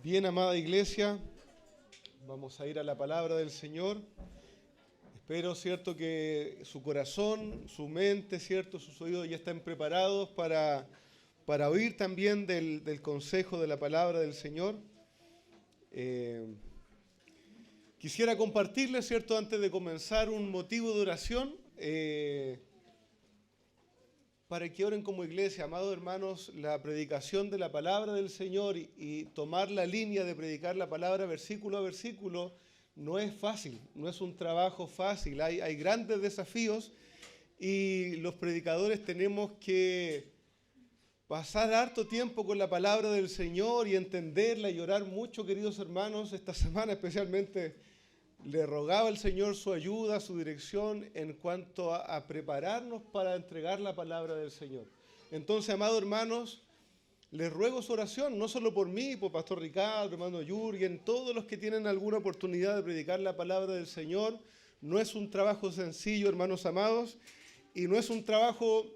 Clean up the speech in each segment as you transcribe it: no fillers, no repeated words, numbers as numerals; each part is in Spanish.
Bien, amada iglesia, vamos a ir a la palabra del Señor. Espero, cierto, que su corazón, su mente, cierto, sus oídos ya estén preparados para oír también del consejo de la palabra del Señor. Quisiera compartirles, cierto, antes de comenzar, un motivo de oración para que oren como iglesia. Amados hermanos, la predicación de la palabra del Señor y tomar la línea de predicar la palabra versículo a versículo no es fácil, no es un trabajo fácil. Hay grandes desafíos y los predicadores tenemos que pasar harto tiempo con la palabra del Señor y entenderla y orar mucho, queridos hermanos. Esta semana especialmente le rogaba al Señor su ayuda, su dirección en cuanto a prepararnos para entregar la palabra del Señor. Entonces, amados hermanos, les ruego su oración, no solo por mí, por Pastor Ricardo, hermano Jürgen, todos los que tienen alguna oportunidad de predicar la palabra del Señor. No es un trabajo sencillo, hermanos amados, y no es un trabajo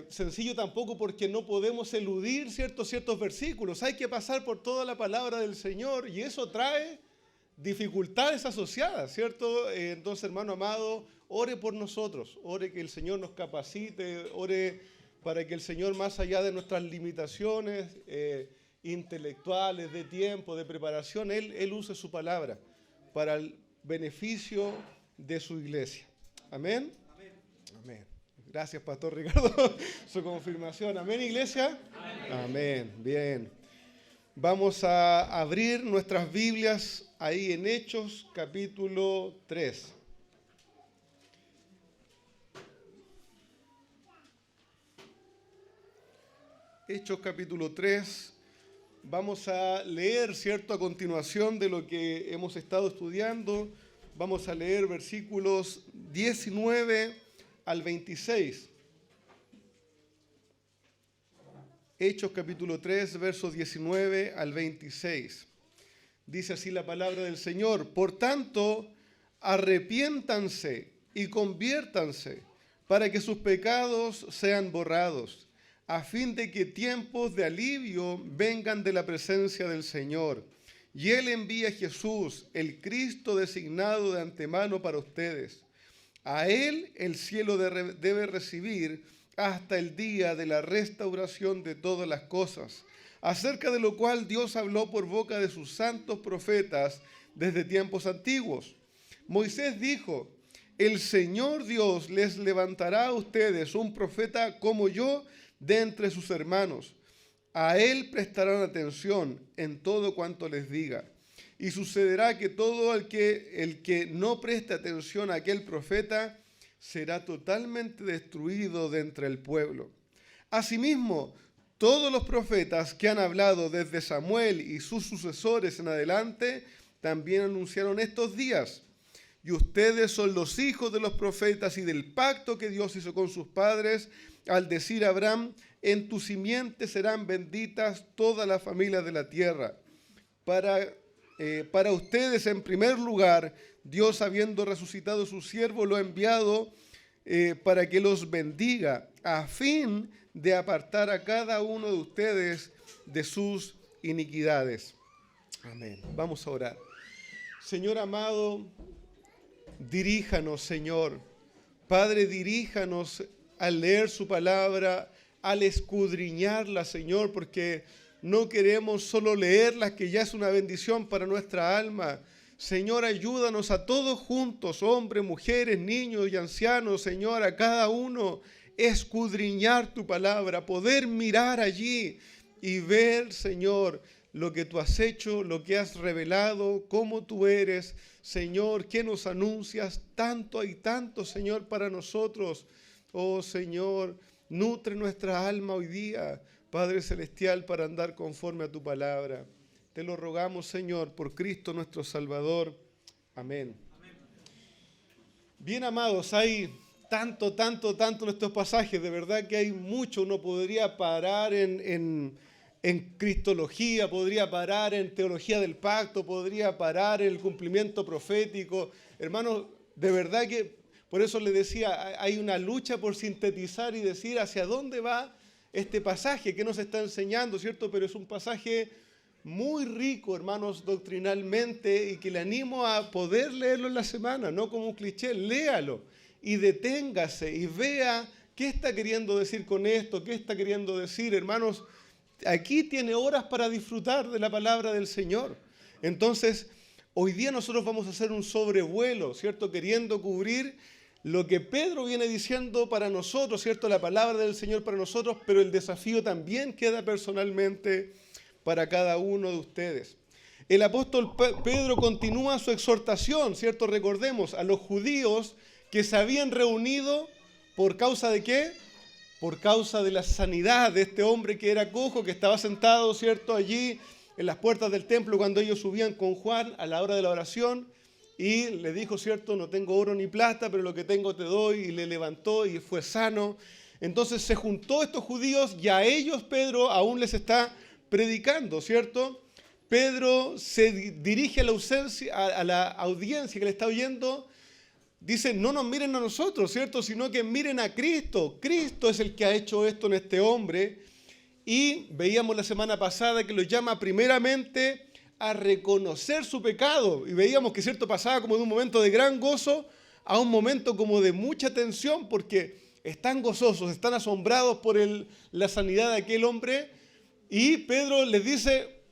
sencillo tampoco porque no podemos eludir ciertos versículos. Hay que pasar por toda la palabra del Señor y eso trae dificultades asociadas, ¿cierto? Entonces, hermano amado, ore por nosotros, ore que el Señor nos capacite, ore para que el Señor, más allá de nuestras limitaciones intelectuales, de tiempo, de preparación, Él use su palabra para el beneficio de su iglesia. ¿Amén? Amén. Amén. Gracias, Pastor Ricardo, su confirmación. ¿Amén, iglesia? Amén. Amén. Bien. Vamos a abrir nuestras Biblias ahí en Hechos, capítulo 3. Hechos, capítulo 3. Vamos a leer, ¿cierto?, a continuación de lo que hemos estado estudiando. Vamos a leer versículos 19 al 26. Hechos capítulo 3, versos 19 al 26. Dice así la palabra del Señor: Por tanto, arrepiéntanse y conviértanse para que sus pecados sean borrados, a fin de que tiempos de alivio vengan de la presencia del Señor. Y Él envía a Jesús, el Cristo designado de antemano para ustedes. A Él el cielo debe recibir hasta el día de la restauración de todas las cosas, acerca de lo cual Dios habló por boca de sus santos profetas desde tiempos antiguos. Moisés dijo: el Señor Dios les levantará a ustedes un profeta como yo de entre sus hermanos. A Él prestarán atención en todo cuanto les diga. Y sucederá que todo el que no preste atención a aquel profeta será totalmente destruido de entre el pueblo. Asimismo, todos los profetas que han hablado desde Samuel y sus sucesores en adelante también anunciaron estos días. Y ustedes son los hijos de los profetas y del pacto que Dios hizo con sus padres al decir a Abraham: en tu simiente serán benditas todas las familias de la tierra. Para ustedes, en primer lugar, Dios, habiendo resucitado a su siervo, lo ha enviado para que los bendiga, a fin de apartar a cada uno de ustedes de sus iniquidades. Amén. Vamos a orar. Señor amado, diríjanos, Señor. Padre, diríjanos al leer su palabra, al escudriñarla, Señor, porque no queremos solo leerla, que ya es una bendición para nuestra alma. Señor, ayúdanos a todos juntos, hombres, mujeres, niños y ancianos, Señor, a cada uno, escudriñar tu palabra, poder mirar allí y ver, Señor, lo que tú has hecho, lo que has revelado, cómo tú eres, Señor, que nos anuncias tanto y tanto, Señor, para nosotros. Oh, Señor, nutre nuestra alma hoy día, Padre Celestial, para andar conforme a tu palabra. Te lo rogamos, Señor, por Cristo nuestro Salvador. Amén. Amén. Bien, amados, hay tanto en estos pasajes. De verdad que hay mucho. Uno podría parar en cristología, podría parar en teología del pacto, podría parar en el cumplimiento profético. Hermanos, de verdad que por eso les decía, hay una lucha por sintetizar y decir hacia dónde va este pasaje que nos está enseñando, ¿cierto? Pero es un pasaje muy rico, hermanos, doctrinalmente, y que le animo a poder leerlo en la semana, no como un cliché. Léalo y deténgase y vea qué está queriendo decir con esto, qué está queriendo decir. Hermanos, aquí tiene horas para disfrutar de la palabra del Señor. Entonces, hoy día nosotros vamos a hacer un sobrevuelo, ¿cierto? Queriendo cubrir lo que Pedro viene diciendo para nosotros, ¿cierto? La palabra del Señor para nosotros, pero el desafío también queda personalmente para cada uno de ustedes. El apóstol Pedro continúa su exhortación, ¿cierto? Recordemos, a los judíos que se habían reunido, ¿por causa de qué? Por causa de la sanidad de este hombre que era cojo, que estaba sentado, ¿cierto? Allí en las puertas del templo cuando ellos subían con Juan a la hora de la oración, y le dijo, ¿cierto? No tengo oro ni plata, pero lo que tengo te doy, y le levantó y fue sano. Entonces se juntó estos judíos y a ellos Pedro aún les está predicando, ¿cierto? Pedro se dirige a la audiencia que le está oyendo, dice, no nos miren a nosotros, ¿cierto? Sino que miren a Cristo. Cristo es el que ha hecho esto en este hombre. Y veíamos la semana pasada que lo llama primeramente a reconocer su pecado. Y veíamos que, ¿cierto? Pasaba como de un momento de gran gozo a un momento como de mucha tensión, porque están gozosos, están asombrados por la sanidad de aquel hombre. Y Pedro les dice,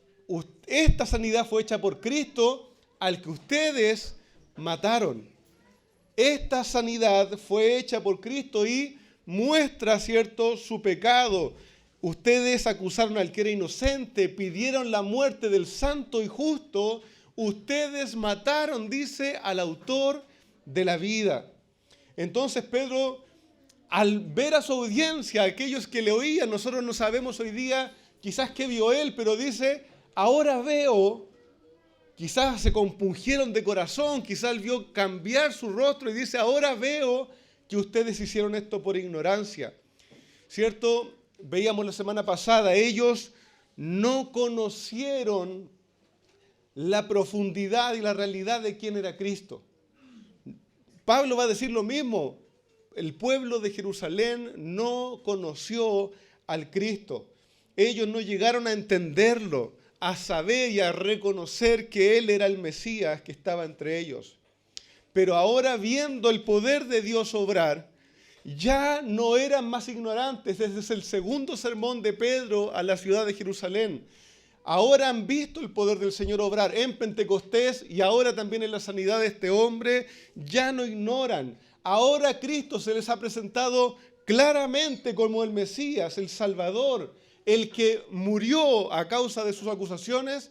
esta sanidad fue hecha por Cristo, al que ustedes mataron. Esta sanidad fue hecha por Cristo y muestra, ¿cierto?, su pecado. Ustedes acusaron al que era inocente, pidieron la muerte del santo y justo. Ustedes mataron, dice, al autor de la vida. Entonces Pedro, al ver a su audiencia, aquellos que le oían, nosotros no sabemos hoy día quizás qué vio él, pero dice, ahora veo. Quizás se compungieron de corazón, quizás él vio cambiar su rostro y dice, ahora veo que ustedes hicieron esto por ignorancia. ¿Cierto? Veíamos la semana pasada, ellos no conocieron la profundidad y la realidad de quién era Cristo. Pablo va a decir lo mismo, el pueblo de Jerusalén no conoció al Cristo. Ellos no llegaron a entenderlo, a saber y a reconocer que Él era el Mesías que estaba entre ellos. Pero ahora, viendo el poder de Dios obrar, ya no eran más ignorantes. Ese es el segundo sermón de Pedro a la ciudad de Jerusalén. Ahora han visto el poder del Señor obrar en Pentecostés y ahora también en la sanidad de este hombre. Ya no ignoran. Ahora Cristo se les ha presentado claramente como el Mesías, el Salvador, el que murió a causa de sus acusaciones,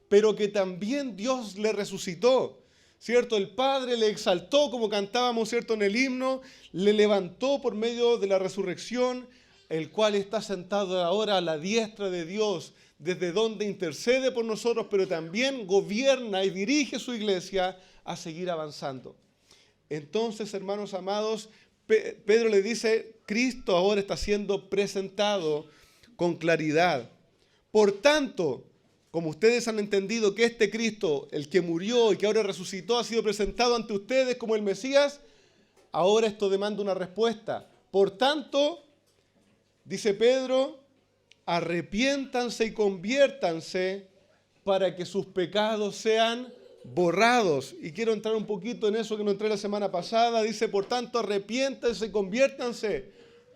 pero que también Dios le resucitó, ¿cierto? El Padre le exaltó, como cantábamos, ¿cierto?, en el himno, le levantó por medio de la resurrección, el cual está sentado ahora a la diestra de Dios, desde donde intercede por nosotros, pero también gobierna y dirige su iglesia a seguir avanzando. Entonces, hermanos amados, Pedro le dice, Cristo ahora está siendo presentado con claridad. Por tanto, como ustedes han entendido que este Cristo, el que murió y que ahora resucitó, ha sido presentado ante ustedes como el Mesías, ahora esto demanda una respuesta. Por tanto, dice Pedro, arrepiéntanse y conviértanse para que sus pecados sean borrados. Y quiero entrar un poquito en eso que no entré la semana pasada. Dice, por tanto, arrepiéntanse y conviértanse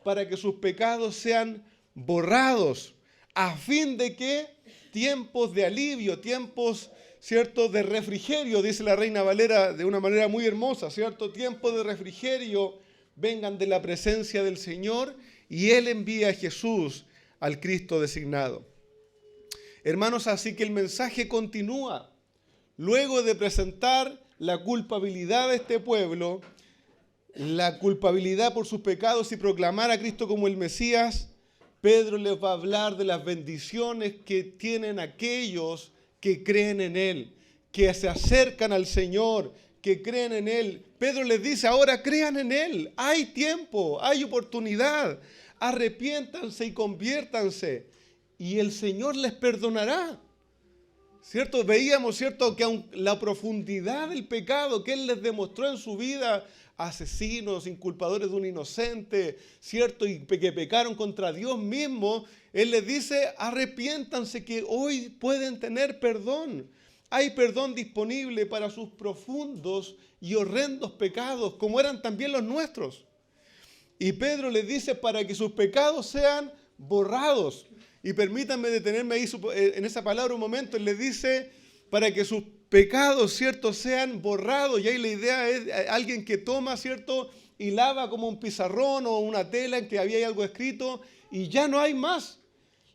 para que sus pecados sean borrados, a fin de que tiempos de alivio, tiempos, ¿cierto?, de refrigerio, dice la Reina Valera de una manera muy hermosa, ¿cierto?, tiempos de refrigerio vengan de la presencia del Señor y Él envía a Jesús, al Cristo designado. Hermanos, así que el mensaje continúa. Luego de presentar la culpabilidad de este pueblo, la culpabilidad por sus pecados y proclamar a Cristo como el Mesías, Pedro les va a hablar de las bendiciones que tienen aquellos que creen en Él, que se acercan al Señor, que creen en Él. Pedro les dice, ahora crean en Él, hay tiempo, hay oportunidad, arrepiéntanse y conviértanse, y el Señor les perdonará. ¿Cierto? Veíamos, ¿cierto?, que la profundidad del pecado que Él les demostró en su vida, asesinos, inculpadores de un inocente, ¿cierto?, y que pecaron contra Dios mismo, Él les dice, arrepiéntanse que hoy pueden tener perdón. Hay perdón disponible para sus profundos y horrendos pecados, como eran también los nuestros. Y Pedro les dice para que sus pecados sean borrados. Y permítanme detenerme ahí en esa palabra un momento. Él les dice para que sus pecados, ¿cierto?, sean borrados. Y ahí la idea es alguien que toma, ¿cierto?, y lava como un pizarrón o una tela en que había algo escrito y ya no hay más.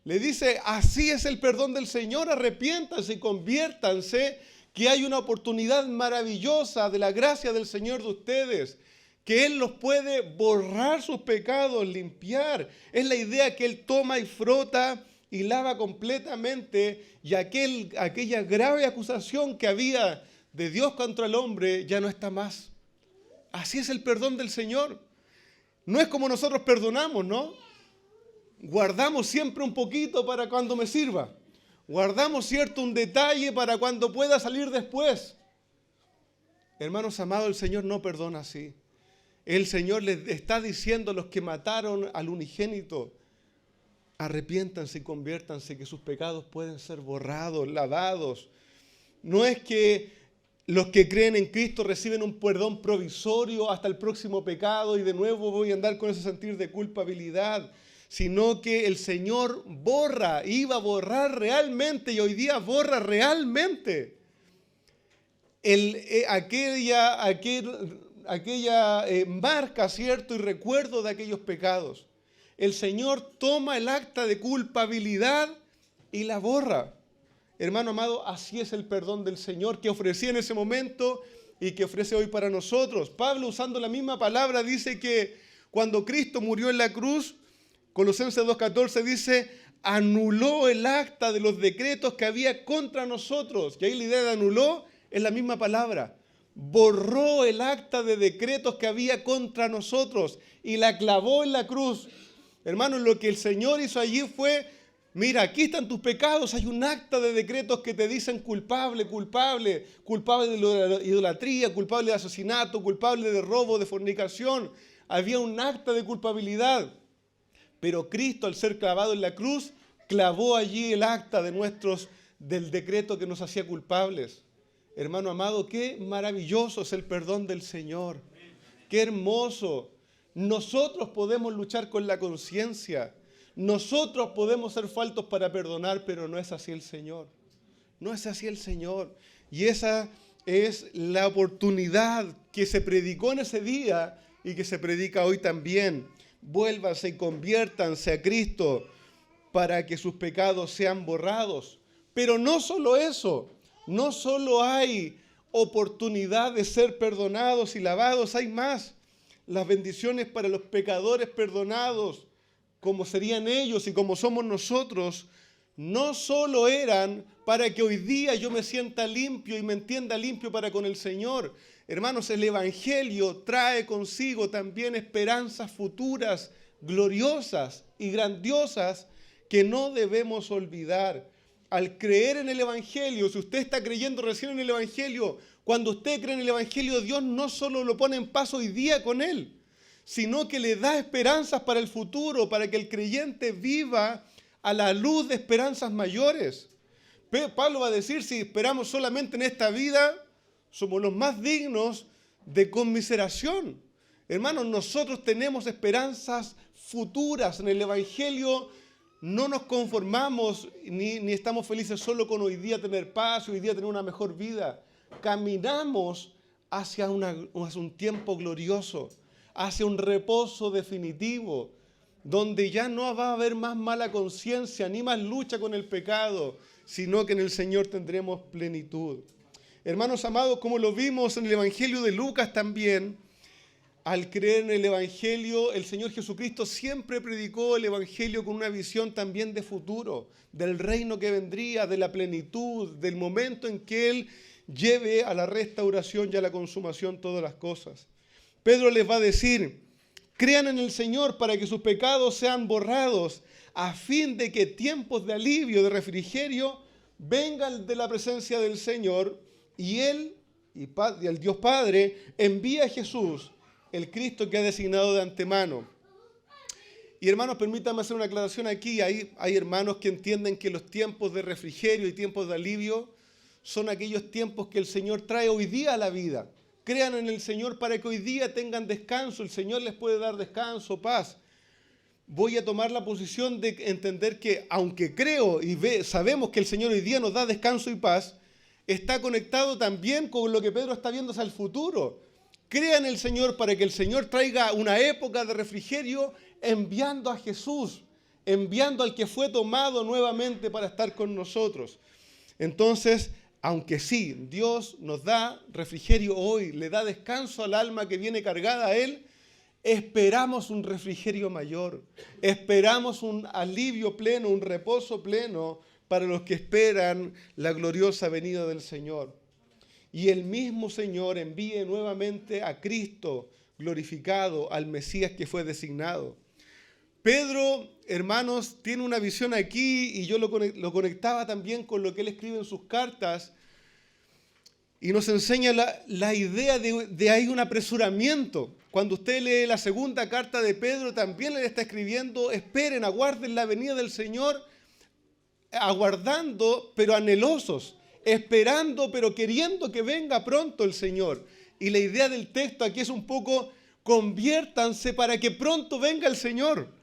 Le dice, así es el perdón del Señor, arrepiéntanse y conviértanse, que hay una oportunidad maravillosa de la gracia del Señor de ustedes, que Él los puede borrar sus pecados, limpiar. Es la idea que Él toma y frota y lava completamente, y aquella grave acusación que había de Dios contra el hombre ya no está más. Así es el perdón del Señor. No es como nosotros perdonamos, ¿no? Guardamos siempre un poquito para cuando me sirva. Guardamos, ¿cierto?, un detalle para cuando pueda salir después. Hermanos amados, el Señor no perdona así. El Señor les está diciendo a los que mataron al unigénito, arrepiéntanse y conviértanse, que sus pecados pueden ser borrados, lavados. No es que los que creen en Cristo reciben un perdón provisorio hasta el próximo pecado y de nuevo voy a andar con ese sentir de culpabilidad, sino que el Señor iba a borrar realmente y hoy día borra realmente aquella marca, ¿cierto?, y recuerdo de aquellos pecados. El Señor toma el acta de culpabilidad y la borra. Hermano amado, así es el perdón del Señor que ofrecía en ese momento y que ofrece hoy para nosotros. Pablo, usando la misma palabra, dice que cuando Cristo murió en la cruz, Colosenses 2:14 dice, anuló el acta de los decretos que había contra nosotros. Y ahí la idea de anuló es la misma palabra. Borró el acta de decretos que había contra nosotros y la clavó en la cruz. Hermanos, lo que el Señor hizo allí fue, mira, aquí están tus pecados, hay un acta de decretos que te dicen culpable, culpable, culpable de la idolatría, culpable de asesinato, culpable de robo, de fornicación. Había un acta de culpabilidad. Pero Cristo, al ser clavado en la cruz, clavó allí el acta del decreto que nos hacía culpables. Hermano amado, qué maravilloso es el perdón del Señor. Qué hermoso. Nosotros podemos luchar con la conciencia. Nosotros podemos ser faltos para perdonar, pero no es así el Señor. No es así el Señor. Y esa es la oportunidad que se predicó en ese día y que se predica hoy también. Vuélvanse y conviértanse a Cristo para que sus pecados sean borrados. Pero no solo eso, no solo hay oportunidad de ser perdonados y lavados, hay más. Las bendiciones para los pecadores perdonados, como serían ellos y como somos nosotros, no solo eran para que hoy día yo me sienta limpio y me entienda limpio para con el Señor. Hermanos, el Evangelio trae consigo también esperanzas futuras, gloriosas y grandiosas que no debemos olvidar. Al creer en el Evangelio, si usted está creyendo recién en el Evangelio, cuando usted cree en el Evangelio, Dios no solo lo pone en paz hoy día con él, sino que le da esperanzas para el futuro, para que el creyente viva a la luz de esperanzas mayores. Pablo va a decir, si esperamos solamente en esta vida, somos los más dignos de conmiseración. Hermanos, nosotros tenemos esperanzas futuras en el Evangelio. No nos conformamos ni estamos felices solo con hoy día tener paz, hoy día tener una mejor vida. Caminamos hacia un tiempo glorioso, hacia un reposo definitivo, donde ya no va a haber más mala conciencia, ni más lucha con el pecado, sino que en el Señor tendremos plenitud. Hermanos amados, como lo vimos en el Evangelio de Lucas también, al creer en el Evangelio, el Señor Jesucristo siempre predicó el Evangelio con una visión también de futuro, del reino que vendría, de la plenitud, del momento en que Él lleve a la restauración y a la consumación todas las cosas. Pedro les va a decir, crean en el Señor para que sus pecados sean borrados, a fin de que tiempos de alivio, de refrigerio, vengan de la presencia del Señor y Él, y el Dios Padre, envía a Jesús, el Cristo que ha designado de antemano. Y hermanos, permítanme hacer una aclaración aquí. Hay hermanos que entienden que los tiempos de refrigerio y tiempos de alivio son aquellos tiempos que el Señor trae hoy día a la vida. Crean en el Señor para que hoy día tengan descanso. El Señor les puede dar descanso, paz. Voy a tomar la posición de entender que, aunque creo y sabemos que el Señor hoy día nos da descanso y paz, está conectado también con lo que Pedro está viendo hacia el futuro. Crea en el Señor para que el Señor traiga una época de refrigerio enviando a Jesús, enviando al que fue tomado nuevamente para estar con nosotros. Entonces, aunque sí, Dios nos da refrigerio hoy, le da descanso al alma que viene cargada a Él, esperamos un refrigerio mayor, esperamos un alivio pleno, un reposo pleno para los que esperan la gloriosa venida del Señor. Y el mismo Señor envíe nuevamente a Cristo glorificado, al Mesías que fue designado. Pedro, hermanos, tiene una visión aquí y yo lo conectaba también con lo que él escribe en sus cartas y nos enseña la idea de hay un apresuramiento. Cuando usted lee la segunda carta de Pedro, también le está escribiendo, esperen, aguarden la venida del Señor, aguardando pero anhelosos, esperando pero queriendo que venga pronto el Señor. Y la idea del texto aquí es un poco, conviértanse para que pronto venga el Señor.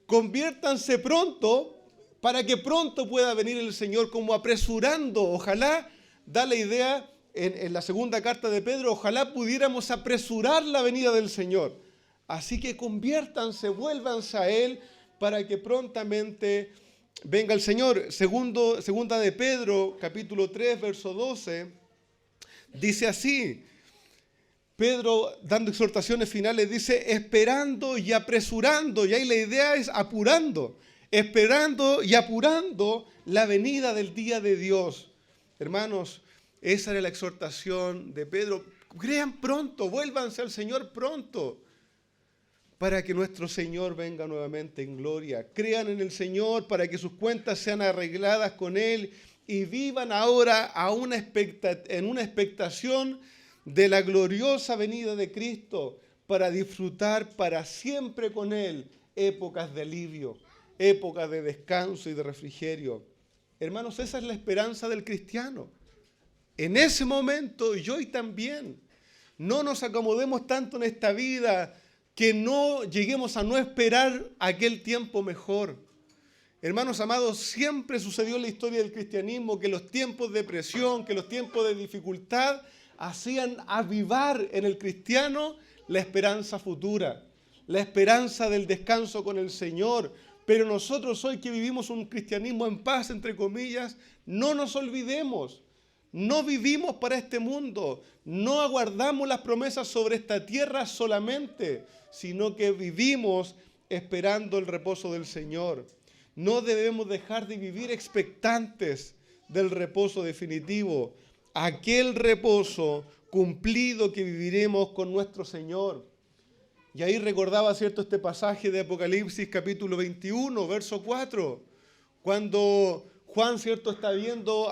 Conviértanse pronto para que pronto pueda venir el Señor, como apresurando. Ojalá, da la idea en la segunda carta de Pedro, ojalá pudiéramos apresurar la venida del Señor. Así que conviértanse, vuélvanse a Él para que prontamente venga el Señor. Segunda de Pedro, capítulo 3, verso 12, dice así. Pedro, dando exhortaciones finales, dice, esperando y apresurando, y ahí la idea es apurando, esperando y apurando la venida del día de Dios. Hermanos, esa era la exhortación de Pedro. Crean pronto, vuélvanse al Señor pronto, para que nuestro Señor venga nuevamente en gloria. Crean en el Señor para que sus cuentas sean arregladas con Él y vivan ahora en una expectación de la gloriosa venida de Cristo, para disfrutar para siempre con Él épocas de alivio, épocas de descanso y de refrigerio. Hermanos, esa es la esperanza del cristiano. En ese momento y hoy también. No nos acomodemos tanto en esta vida que no lleguemos a no esperar aquel tiempo mejor. Hermanos amados, siempre sucedió en la historia del cristianismo que los tiempos de presión, que los tiempos de dificultad hacían avivar en el cristiano la esperanza futura, la esperanza del descanso con el Señor. Pero nosotros hoy que vivimos un cristianismo en paz, entre comillas, no nos olvidemos, no vivimos para este mundo, no aguardamos las promesas sobre esta tierra solamente, sino que vivimos esperando el reposo del Señor. No debemos dejar de vivir expectantes del reposo definitivo, aquel reposo cumplido que viviremos con nuestro Señor. Y ahí recordaba, ¿cierto?, este pasaje de Apocalipsis capítulo 21, verso 4, cuando Juan, ¿cierto?, está viendo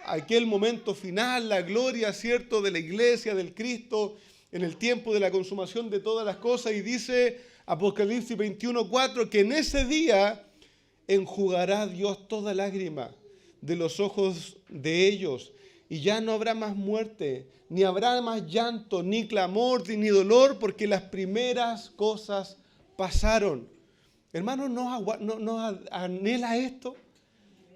aquel momento final, la gloria, ¿cierto?, de la iglesia, del Cristo, en el tiempo de la consumación de todas las cosas, y dice Apocalipsis 21, 4, que en ese día enjugará Dios toda lágrima de los ojos de ellos, y ya no habrá más muerte, ni habrá más llanto, ni clamor, ni dolor, porque las primeras cosas pasaron. Hermanos, ¿no anhela esto?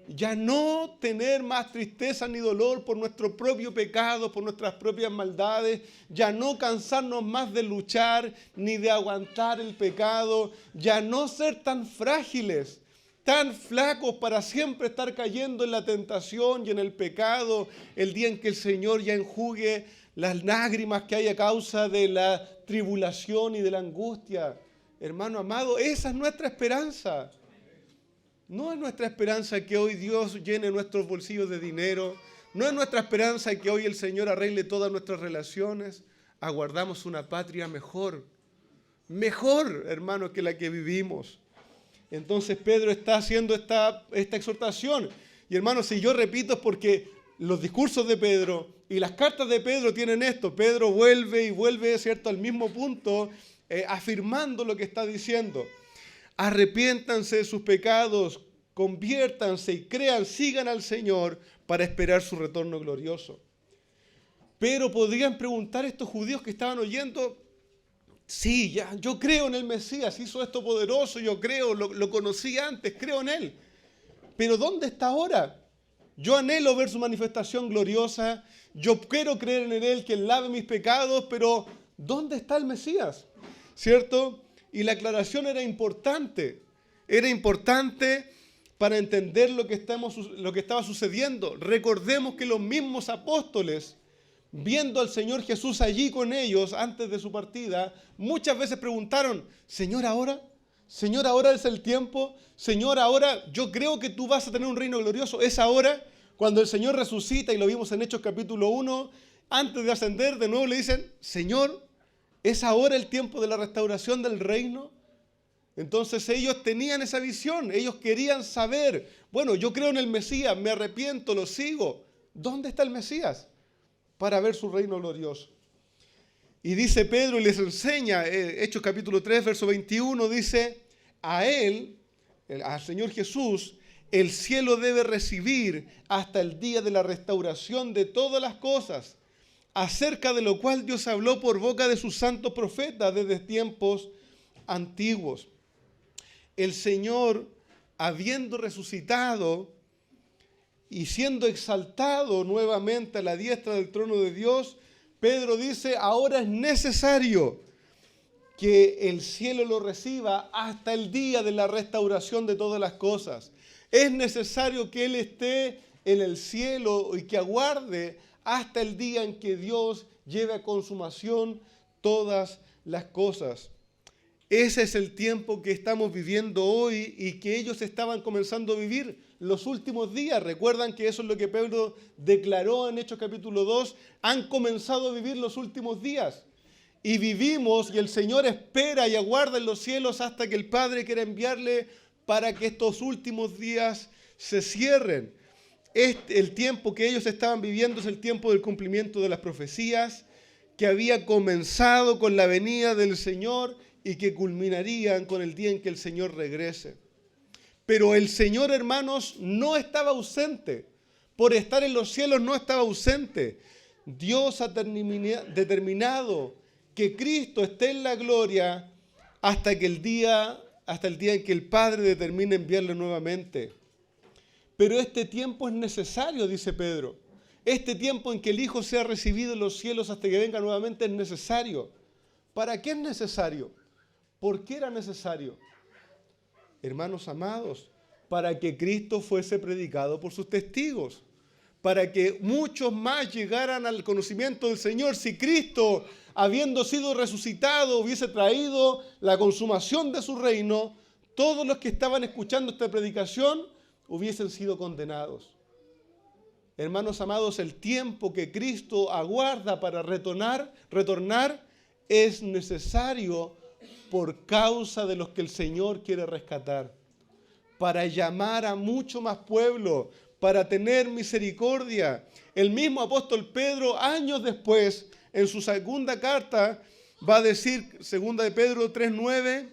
Ya no tener más tristeza ni dolor por nuestro propio pecado, por nuestras propias maldades, ya no cansarnos más de luchar ni de aguantar el pecado, ya no ser tan frágiles, tan flacos para siempre estar cayendo en la tentación y en el pecado, el día en que el Señor ya enjugue las lágrimas que hay a causa de la tribulación y de la angustia. Hermano amado, esa es nuestra esperanza. No es nuestra esperanza que hoy Dios llene nuestros bolsillos de dinero, no es nuestra esperanza que hoy el Señor arregle todas nuestras relaciones. Aguardamos una patria mejor, hermano, que la que vivimos. Entonces Pedro está haciendo esta exhortación. Y hermanos, si yo repito es porque los discursos de Pedro y las cartas de Pedro tienen esto. Pedro vuelve y vuelve, ¿cierto?, al mismo punto, afirmando lo que está diciendo. Arrepiéntanse de sus pecados, conviértanse y crean, sigan al Señor para esperar su retorno glorioso. Pero podrían preguntar estos judíos que estaban oyendo, sí, ya, yo creo en el Mesías, hizo esto poderoso, yo creo, lo conocí antes, creo en Él. Pero ¿dónde está ahora? Yo anhelo ver su manifestación gloriosa, yo quiero creer en Él, que Él lave mis pecados, pero ¿dónde está el Mesías? ¿Cierto? Y la aclaración era importante para entender lo que estaba sucediendo. Recordemos que los mismos apóstoles, viendo al Señor Jesús allí con ellos antes de su partida, muchas veces preguntaron, Señor, ahora es el tiempo, Señor, ahora yo creo que tú vas a tener un reino glorioso, es ahora. Cuando el Señor resucita, y lo vimos en Hechos capítulo 1, antes de ascender, de nuevo le dicen, Señor, ¿es ahora el tiempo de la restauración del reino? Entonces ellos tenían esa visión, ellos querían saber, bueno, yo creo en el Mesías, me arrepiento, lo sigo. ¿Dónde está el Mesías? Para ver su reino glorioso. Y dice Pedro y les enseña, Hechos capítulo 3, verso 21, dice, a Él, al Señor Jesús, el cielo debe recibir hasta el día de la restauración de todas las cosas, acerca de lo cual Dios habló por boca de sus santos profetas desde tiempos antiguos. El Señor, habiendo resucitado y siendo exaltado nuevamente a la diestra del trono de Dios, Pedro dice, ahora es necesario que el cielo lo reciba hasta el día de la restauración de todas las cosas. Es necesario que Él esté en el cielo y que aguarde hasta el día en que Dios lleve a consumación todas las cosas. Ese es el tiempo que estamos viviendo hoy y que ellos estaban comenzando a vivir los últimos días. Recuerdan que eso es lo que Pedro declaró en Hechos capítulo 2. Han comenzado a vivir los últimos días. Y vivimos y el Señor espera y aguarda en los cielos hasta que el Padre quiera enviarle para que estos últimos días se cierren. El tiempo que ellos estaban viviendo es el tiempo del cumplimiento de las profecías que había comenzado con la venida del Señor y que culminarían con el día en que el Señor regrese. Pero el Señor, hermanos, no estaba ausente. Por estar en los cielos no estaba ausente. Dios ha determinado que Cristo esté en la gloria hasta el día en que el Padre determine enviarle nuevamente. Pero este tiempo es necesario, dice Pedro. Este tiempo en que el Hijo sea recibido en los cielos hasta que venga nuevamente es necesario. ¿Para qué es necesario? ¿Por qué era necesario? Hermanos amados, para que Cristo fuese predicado por sus testigos, para que muchos más llegaran al conocimiento del Señor. Si Cristo, habiendo sido resucitado, hubiese traído la consumación de su reino, todos los que estaban escuchando esta predicación hubiesen sido condenados. Hermanos amados, el tiempo que Cristo aguarda para retornar es necesario por causa de los que el Señor quiere rescatar, para llamar a mucho más pueblo, para tener misericordia. El mismo apóstol Pedro, años después, en su segunda carta, va a decir, segunda de Pedro 3:9,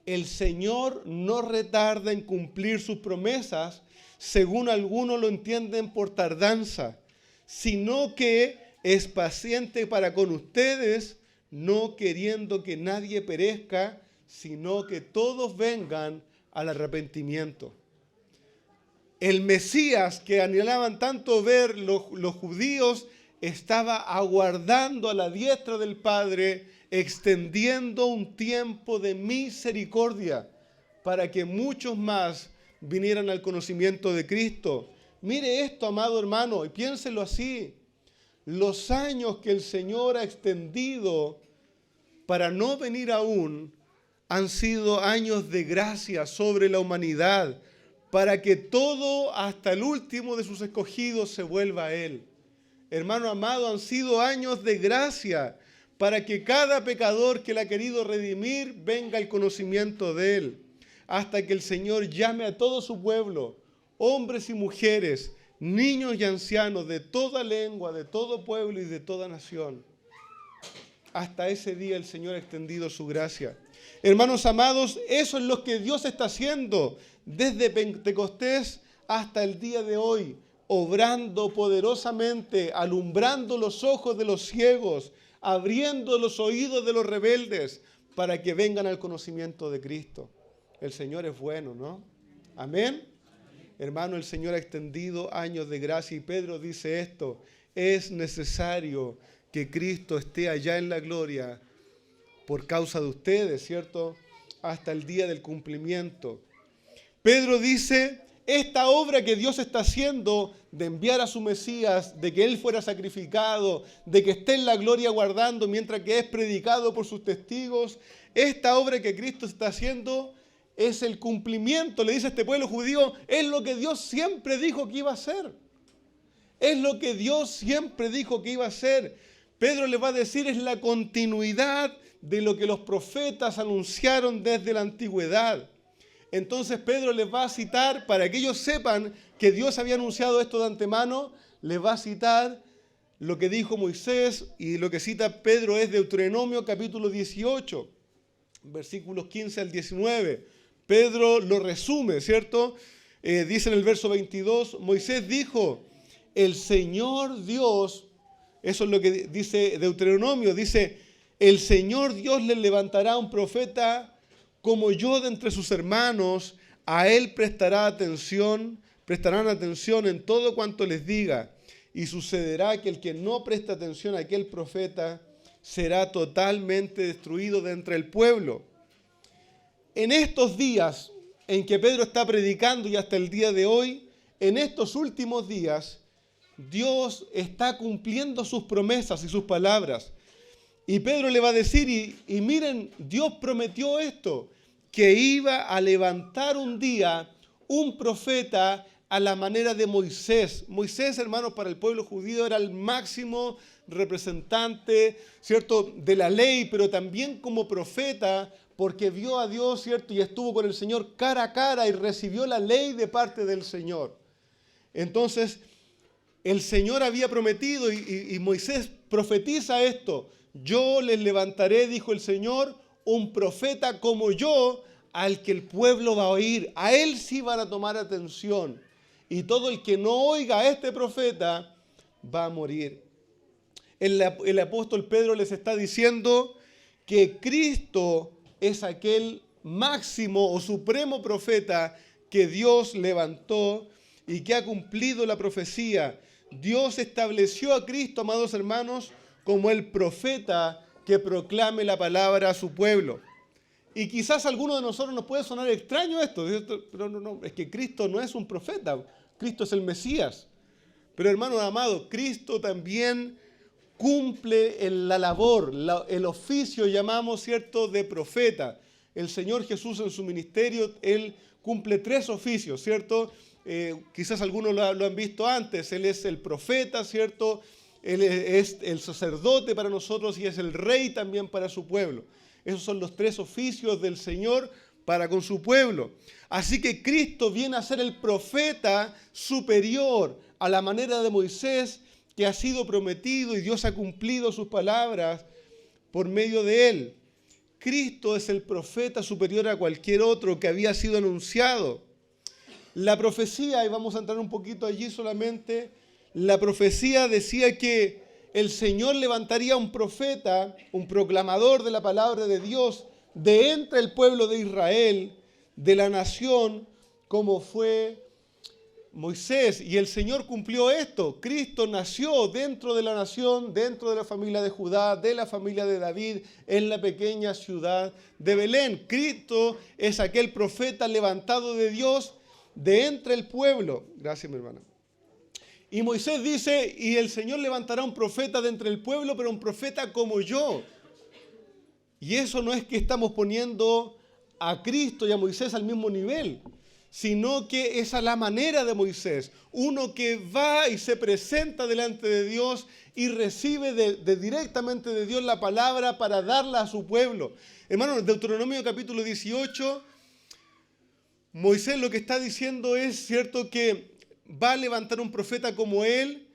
el Señor no retarda en cumplir sus promesas, según algunos lo entienden por tardanza, sino que es paciente para con ustedes, no queriendo que nadie perezca, sino que todos vengan al arrepentimiento. El Mesías que anhelaban tanto ver los judíos estaba aguardando a la diestra del Padre, extendiendo un tiempo de misericordia para que muchos más vinieran al conocimiento de Cristo. Mire esto, amado hermano, y piénselo así. Los años que el Señor ha extendido para no venir aún han sido años de gracia sobre la humanidad, para que todo, hasta el último de sus escogidos, se vuelva a Él. Hermano amado, han sido años de gracia para que cada pecador que le ha querido redimir venga al conocimiento de Él, hasta que el Señor llame a todo su pueblo, hombres y mujeres, niños y ancianos de toda lengua, de todo pueblo y de toda nación. Hasta ese día el Señor ha extendido su gracia. Hermanos amados, eso es lo que Dios está haciendo desde Pentecostés hasta el día de hoy, obrando poderosamente, alumbrando los ojos de los ciegos, abriendo los oídos de los rebeldes, para que vengan al conocimiento de Cristo. El Señor es bueno, ¿no? Amén. Hermano, el Señor ha extendido años de gracia y Pedro dice esto: es necesario que Cristo esté allá en la gloria por causa de ustedes, ¿cierto? Hasta el día del cumplimiento. Pedro dice, esta obra que Dios está haciendo de enviar a su Mesías, de que Él fuera sacrificado, de que esté en la gloria guardando mientras que es predicado por sus testigos, esta obra que Cristo está haciendo es el cumplimiento, le dice a este pueblo judío, es lo que Dios siempre dijo que iba a hacer. Es lo que Dios siempre dijo que iba a hacer. Pedro le va a decir, es la continuidad de lo que los profetas anunciaron desde la antigüedad. Entonces Pedro les va a citar, para que ellos sepan que Dios había anunciado esto de antemano, les va a citar lo que dijo Moisés, y lo que cita Pedro es Deuteronomio capítulo 18, versículos 15 al 19. Pedro lo resume, ¿cierto? Dice en el verso 22, Moisés dijo, el Señor Dios, eso es lo que dice Deuteronomio, dice, el Señor Dios les levantará un profeta como yo de entre sus hermanos, a él prestarán atención en todo cuanto les diga, y sucederá que el que no presta atención a aquel profeta será totalmente destruido de entre el pueblo. En estos días en que Pedro está predicando y hasta el día de hoy, en estos últimos días, Dios está cumpliendo sus promesas y sus palabras. Y Pedro le va a decir, y miren, Dios prometió esto, que iba a levantar un día un profeta a la manera de Moisés. Moisés, hermanos, para el pueblo judío era el máximo representante, ¿cierto?, de la ley, pero también como profeta, porque vio a Dios, ¿cierto?, y estuvo con el Señor cara a cara y recibió la ley de parte del Señor. Entonces, el Señor había prometido y Moisés profetiza esto. Yo les levantaré, dijo el Señor, un profeta como yo, al que el pueblo va a oír. A él sí van a tomar atención. Y todo el que no oiga a este profeta va a morir. El apóstol Pedro les está diciendo que Cristo es aquel máximo o supremo profeta que Dios levantó y que ha cumplido la profecía. Dios estableció a Cristo, amados hermanos, como el profeta que proclame la palabra a su pueblo. Y quizás a alguno de nosotros nos puede sonar extraño esto, pero no, es que Cristo no es un profeta, Cristo es el Mesías. Pero hermanos amados, Cristo también cumple la labor, el oficio llamamos, ¿cierto?, de profeta. El Señor Jesús en su ministerio, Él cumple 3 oficios, ¿cierto? Quizás algunos lo han visto antes. Él es el profeta, ¿cierto? Él es el sacerdote para nosotros y es el rey también para su pueblo. Esos son los 3 oficios del Señor para con su pueblo. Así que Cristo viene a ser el profeta superior a la manera de Moisés, que ha sido prometido y Dios ha cumplido sus palabras por medio de él. Cristo es el profeta superior a cualquier otro que había sido anunciado. La profecía, y vamos a entrar un poquito allí solamente, la profecía decía que el Señor levantaría un profeta, un proclamador de la palabra de Dios, de entre el pueblo de Israel, de la nación, como fue Moisés. Y el Señor cumplió esto. Cristo nació dentro de la nación, dentro de la familia de Judá, de la familia de David, en la pequeña ciudad de Belén. Cristo es aquel profeta levantado de Dios de entre el pueblo. Gracias, mi hermana. Y Moisés dice, y el Señor levantará un profeta de entre el pueblo, pero un profeta como yo. Y eso no es que estamos poniendo a Cristo y a Moisés al mismo nivel, sino que es a la manera de Moisés, uno que va y se presenta delante de Dios y recibe directamente de Dios la palabra para darla a su pueblo. Hermanos, Deuteronomio capítulo 18, Moisés lo que está diciendo es, cierto, que va a levantar un profeta como él,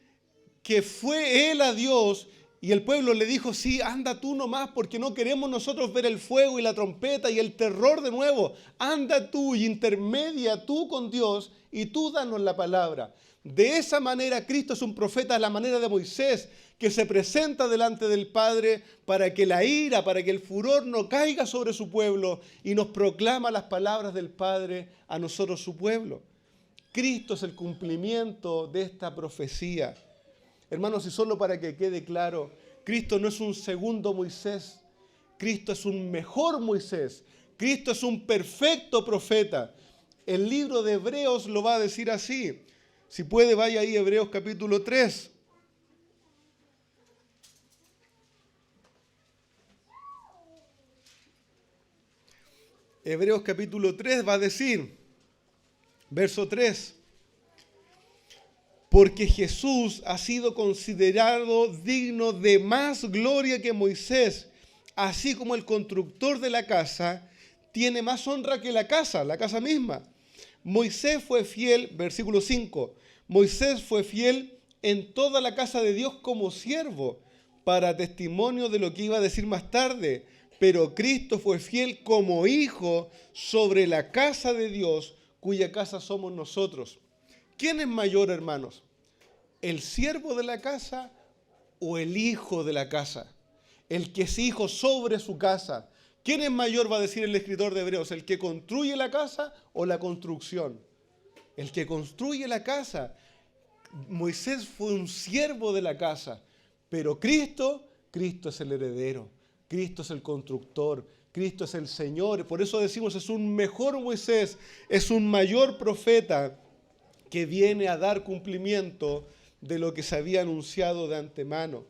que fue él a Dios, y el pueblo le dijo, sí, anda tú nomás, porque no queremos nosotros ver el fuego y la trompeta y el terror de nuevo. Anda tú y intermedia tú con Dios y tú danos la palabra. De esa manera Cristo es un profeta a la manera de Moisés, que se presenta delante del Padre para que la ira, para que el furor no caiga sobre su pueblo y nos proclama las palabras del Padre a nosotros su pueblo. Cristo es el cumplimiento de esta profecía. Hermanos, y solo para que quede claro, Cristo no es un segundo Moisés, Cristo es un mejor Moisés, Cristo es un perfecto profeta. El libro de Hebreos lo va a decir así. Si puede, vaya ahí, Hebreos capítulo 3. Hebreos capítulo 3 va a decir, verso 3. Porque Jesús ha sido considerado digno de más gloria que Moisés, así como el constructor de la casa tiene más honra que la casa misma. Moisés fue fiel, versículo 5, Moisés fue fiel en toda la casa de Dios como siervo, para testimonio de lo que iba a decir más tarde, pero Cristo fue fiel como hijo sobre la casa de Dios, cuya casa somos nosotros. ¿Quién es mayor, hermanos? ¿El siervo de la casa o el hijo de la casa? El que es hijo sobre su casa. ¿Quién es mayor, va a decir el escritor de Hebreos? ¿El que construye la casa o la construcción? El que construye la casa. Moisés fue un siervo de la casa, pero Cristo es el heredero. Cristo es el constructor. Cristo es el Señor. Por eso decimos, es un mejor Moisés, es un mayor profeta que viene a dar cumplimiento de lo que se había anunciado de antemano.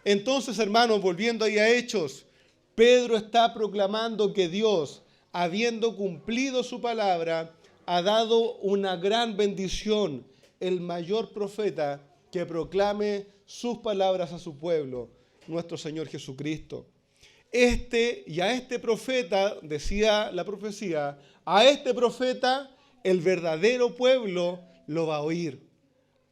Entonces, hermanos, volviendo ahí a Hechos, Pedro está proclamando que Dios, habiendo cumplido su palabra, ha dado una gran bendición, el mayor profeta que proclame sus palabras a su pueblo, nuestro Señor Jesucristo. Y a este profeta, decía la profecía, a este profeta el verdadero pueblo lo va a oír.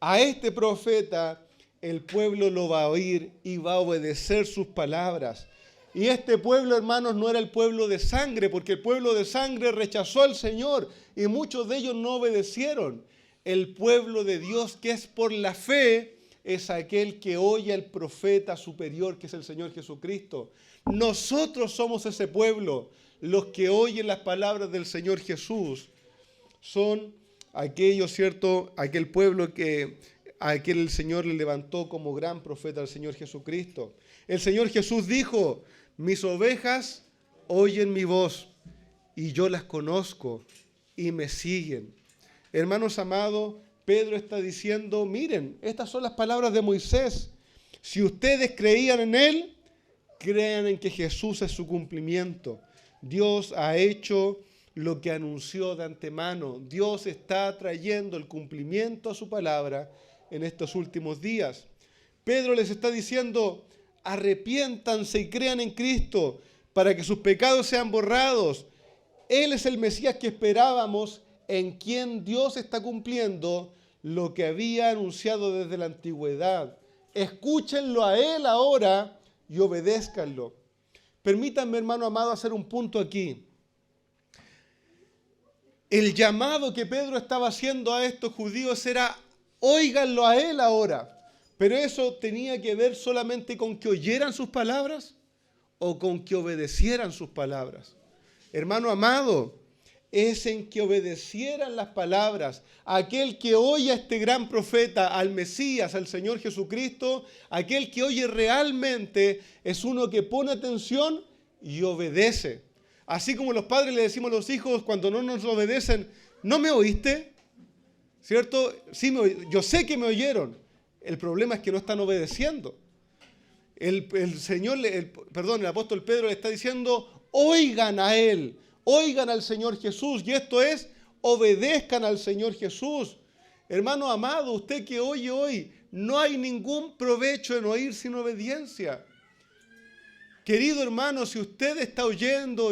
A este profeta el pueblo lo va a oír y va a obedecer sus palabras. Y este pueblo, hermanos, no era el pueblo de sangre, porque el pueblo de sangre rechazó al Señor y muchos de ellos no obedecieron. El pueblo de Dios, que es por la fe, es aquel que oye al profeta superior, que es el Señor Jesucristo. Nosotros somos ese pueblo, los que oyen las palabras del Señor Jesús. Son aquellos, ¿cierto? Aquel pueblo que aquel el Señor le levantó como gran profeta al Señor Jesucristo. El Señor Jesús dijo, mis ovejas oyen mi voz y yo las conozco y me siguen. Hermanos amados, Pedro está diciendo, miren, estas son las palabras de Moisés. Si ustedes creían en él, crean en que Jesús es su cumplimiento. Dios ha hecho lo que anunció de antemano. Dios está trayendo el cumplimiento a su palabra en estos últimos días. Pedro les está diciendo, arrepiéntanse y crean en Cristo para que sus pecados sean borrados. Él es el Mesías que esperábamos, en quien Dios está cumpliendo lo que había anunciado desde la antigüedad. Escúchenlo a Él ahora y obedézcanlo. Permítanme, hermano amado, hacer un punto aquí. El llamado que Pedro estaba haciendo a estos judíos era, óiganlo a Él ahora. Pero eso tenía que ver solamente con que oyeran sus palabras o con que obedecieran sus palabras. Hermano amado, es en que obedecieran las palabras. Aquel que oye a este gran profeta, al Mesías, al Señor Jesucristo, aquel que oye realmente es uno que pone atención y obedece. Así como los padres le decimos a los hijos cuando no nos obedecen, ¿no me oíste? ¿Cierto? Sí, yo sé que me oyeron. El problema es que no están obedeciendo. El apóstol Pedro le está diciendo, oigan a Él, oigan al Señor Jesús. Y esto es, obedezcan al Señor Jesús. Hermano amado, usted que oye hoy, no hay ningún provecho en oír sin obediencia. Querido hermano, si usted está oyendo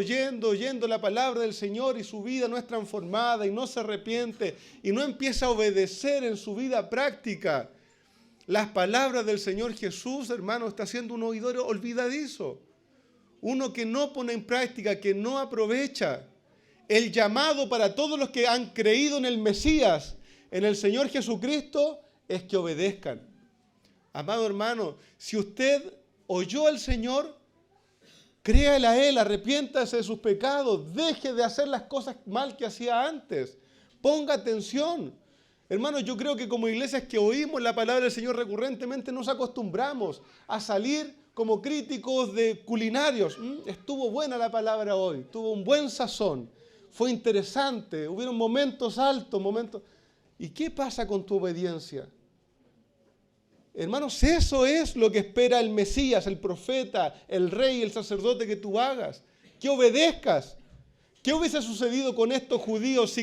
la palabra del Señor y su vida no es transformada y no se arrepiente y no empieza a obedecer en su vida práctica las palabras del Señor Jesús, hermano, está siendo un oidor olvidadizo. Uno que no pone en práctica, que no aprovecha. El llamado para todos los que han creído en el Mesías, en el Señor Jesucristo, es que obedezcan. Amado hermano, si usted oyó al Señor, créale a Él, arrepiéntase de sus pecados, deje de hacer las cosas mal que hacía antes, ponga atención. Hermanos, yo creo que como iglesias que oímos la palabra del Señor recurrentemente nos acostumbramos a salir como críticos de culinarios. Estuvo buena la palabra hoy, tuvo un buen sazón, fue interesante, hubieron momentos altos, momentos... ¿Y qué pasa con tu obediencia? Hermanos, eso es lo que espera el Mesías, el profeta, el rey, el sacerdote que tú hagas, que obedezcas. ¿Qué hubiese sucedido con estos judíos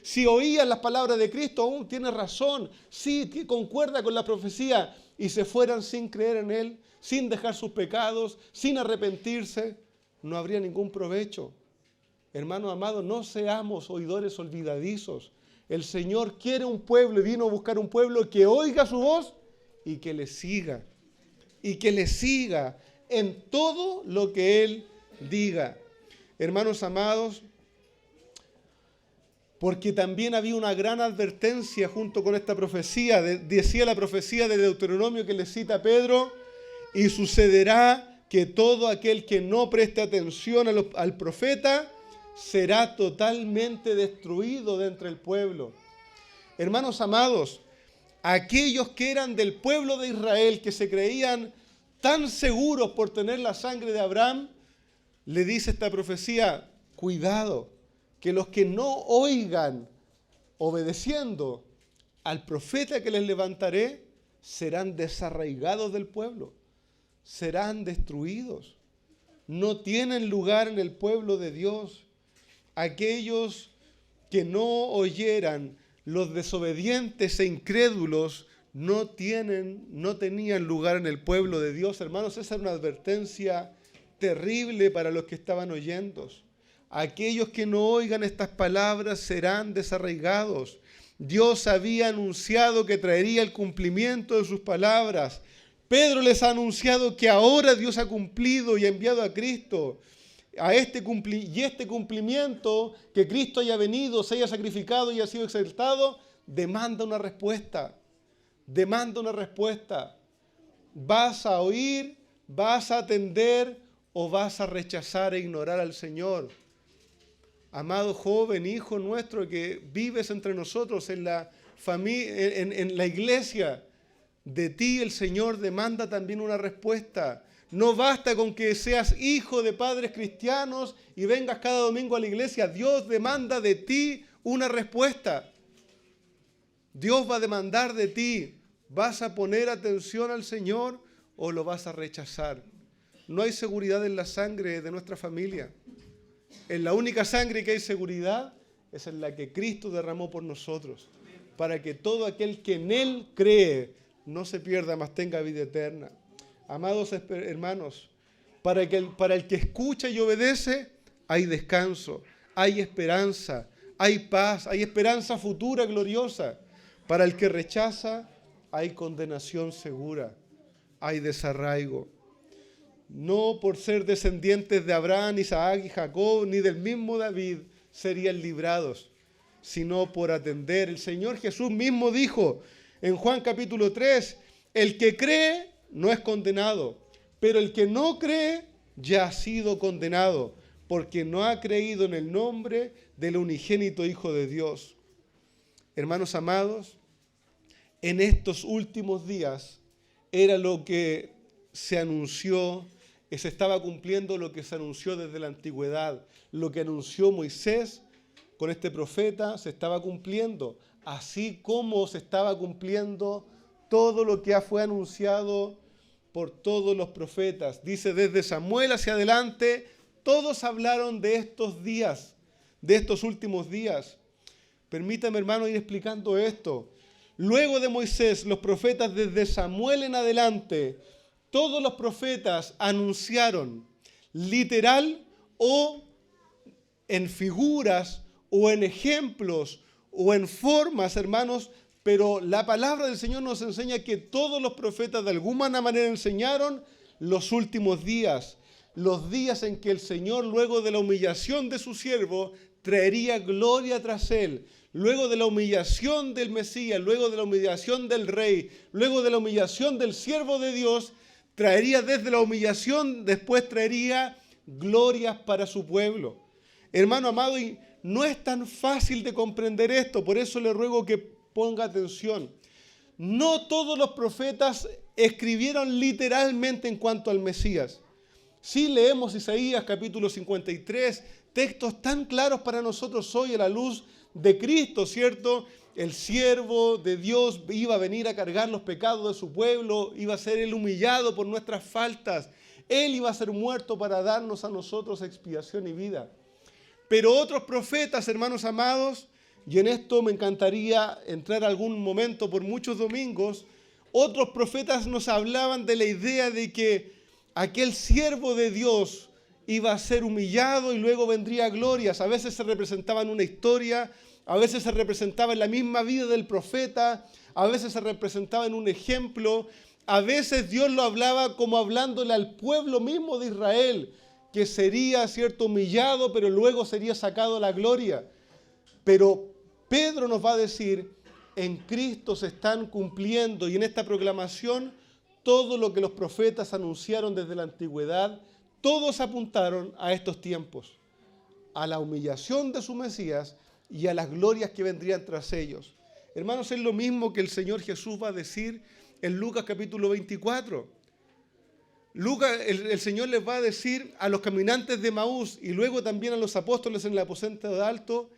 si oían las palabras de Cristo? Tienes razón, sí, concuerda con la profecía, y se fueran sin creer en Él, sin dejar sus pecados, sin arrepentirse, no habría ningún provecho. Hermanos amados, no seamos oidores olvidadizos. El Señor quiere un pueblo y vino a buscar un pueblo que oiga su voz y que le siga en todo lo que Él diga. Hermanos amados, porque también había una gran advertencia junto con esta profecía. Decía la profecía de Deuteronomio que le cita Pedro, y sucederá que todo aquel que no preste atención al profeta será totalmente destruido de entre el pueblo. Hermanos amados, aquellos que eran del pueblo de Israel, que se creían tan seguros por tener la sangre de Abraham, le dice esta profecía, cuidado, que los que no oigan obedeciendo al profeta que les levantaré, serán desarraigados del pueblo, serán destruidos. No tienen lugar en el pueblo de Dios. Aquellos que no oyeran, los desobedientes e incrédulos, no tenían lugar en el pueblo de Dios. Hermanos, esa era una advertencia terrible para los que estaban oyendo. Aquellos que no oigan estas palabras serán desarraigados. Dios había anunciado que traería el cumplimiento de sus palabras. Pedro les ha anunciado que ahora Dios ha cumplido y ha enviado a Cristo. Este cumplimiento, que Cristo haya venido, se haya sacrificado y haya sido exaltado, demanda una respuesta. Demanda una respuesta. ¿Vas a oír? ¿Vas a atender? ¿O vas a rechazar e ignorar al Señor? Amado joven, hijo nuestro que vives entre nosotros en la familia, en la iglesia, de ti el Señor demanda también una respuesta. No basta con que seas hijo de padres cristianos y vengas cada domingo a la iglesia. Dios demanda de ti una respuesta. Dios va a demandar de ti. ¿Vas a poner atención al Señor o lo vas a rechazar? No hay seguridad en la sangre de nuestra familia. En la única sangre que hay seguridad es en la que Cristo derramó por nosotros, para que todo aquel que en Él cree no se pierda, mas tenga vida eterna. Amados hermanos, para el que escucha y obedece, hay descanso, hay esperanza, hay paz, hay esperanza futura gloriosa. Para el que rechaza, hay condenación segura, hay desarraigo. No por ser descendientes de Abraham, Isaac y Jacob, ni del mismo David, serían librados, sino por atender. El Señor Jesús mismo dijo en Juan capítulo 3, el que cree no es condenado, pero el que no cree ya ha sido condenado, porque no ha creído en el nombre del unigénito Hijo de Dios. Hermanos amados, en estos últimos días era lo que se anunció, que se estaba cumpliendo lo que se anunció desde la antigüedad. Lo que anunció Moisés con este profeta se estaba cumpliendo, así como se estaba cumpliendo todo lo que fue anunciado por todos los profetas. Dice, desde Samuel hacia adelante, todos hablaron de estos días, de estos últimos días. Permítame, hermano, ir explicando esto. Luego de Moisés, los profetas desde Samuel en adelante, todos los profetas anunciaron literal o en figuras o en ejemplos o en formas, hermanos, pero la palabra del Señor nos enseña que todos los profetas de alguna manera enseñaron los últimos días, los días en que el Señor, luego de la humillación de su siervo, traería gloria tras él. Luego de la humillación del Mesías, luego de la humillación del Rey, luego de la humillación del siervo de Dios, traería desde la humillación, después traería glorias para su pueblo. Hermano amado, y no es tan fácil de comprender esto, por eso le ruego que ponga atención. No todos los profetas escribieron literalmente en cuanto al Mesías. Sí leemos Isaías capítulo 53, textos tan claros para nosotros hoy a la luz de Cristo, ¿cierto? El siervo de Dios iba a venir a cargar los pecados de su pueblo, iba a ser él humillado por nuestras faltas, él iba a ser muerto para darnos a nosotros expiación y vida. Pero otros profetas, hermanos amados, y en esto me encantaría entrar algún momento por muchos domingos, otros profetas nos hablaban de la idea de que aquel siervo de Dios iba a ser humillado y luego vendría glorias. A veces se representaba en una historia, a veces se representaba en la misma vida del profeta, a veces se representaba en un ejemplo, a veces Dios lo hablaba como hablándole al pueblo mismo de Israel, que sería, cierto, humillado, pero luego sería sacado a la gloria. Pero Pedro nos va a decir, en Cristo se están cumpliendo, y en esta proclamación, todo lo que los profetas anunciaron desde la antigüedad, todos apuntaron a estos tiempos, a la humillación de su Mesías y a las glorias que vendrían tras ellos. Hermanos, es lo mismo que el Señor Jesús va a decir en Lucas capítulo 24. El Señor les va a decir a los caminantes de Emaús y luego también a los apóstoles en el aposento de alto,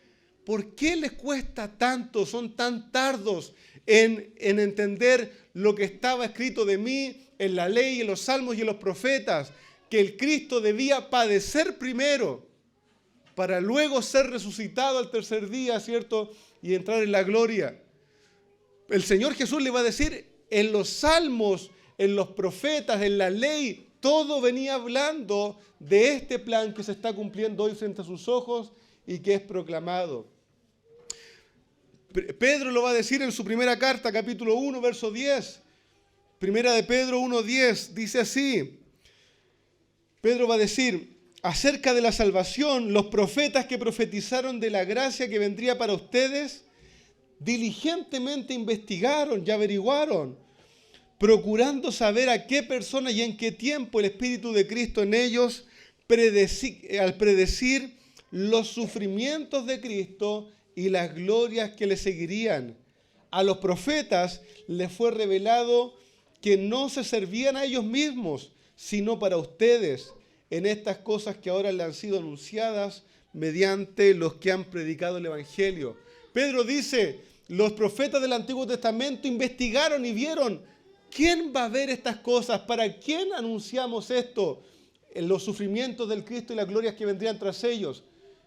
¿por qué les cuesta tanto, son tan tardos en entender lo que estaba escrito de mí en la ley, en los salmos y en los profetas? Que el Cristo debía padecer primero para luego ser resucitado al tercer día, ¿cierto? Y entrar en la gloria. El Señor Jesús le va a decir, en los salmos, en los profetas, en la ley, todo venía hablando de este plan que se está cumpliendo hoy frente a sus ojos y que es proclamado. Pedro lo va a decir en su primera carta, capítulo 1, verso 10. Primera de Pedro 1:10, dice así. Pedro va a decir, acerca de la salvación, los profetas que profetizaron de la gracia que vendría para ustedes, diligentemente investigaron y averiguaron, procurando saber a qué persona y en qué tiempo el Espíritu de Cristo en ellos, al predecir los sufrimientos de Cristo y las glorias que le seguirían. A los profetas les fue revelado que no se servían a ellos mismos, sino para ustedes, en estas cosas que ahora le han sido anunciadas mediante los que han predicado el Evangelio. Pedro dice, los profetas del Antiguo Testamento investigaron y vieron, ¿quién va a ver estas cosas? ¿Para quién anunciamos esto? En los sufrimientos del Cristo y las glorias que vendrían tras ellos.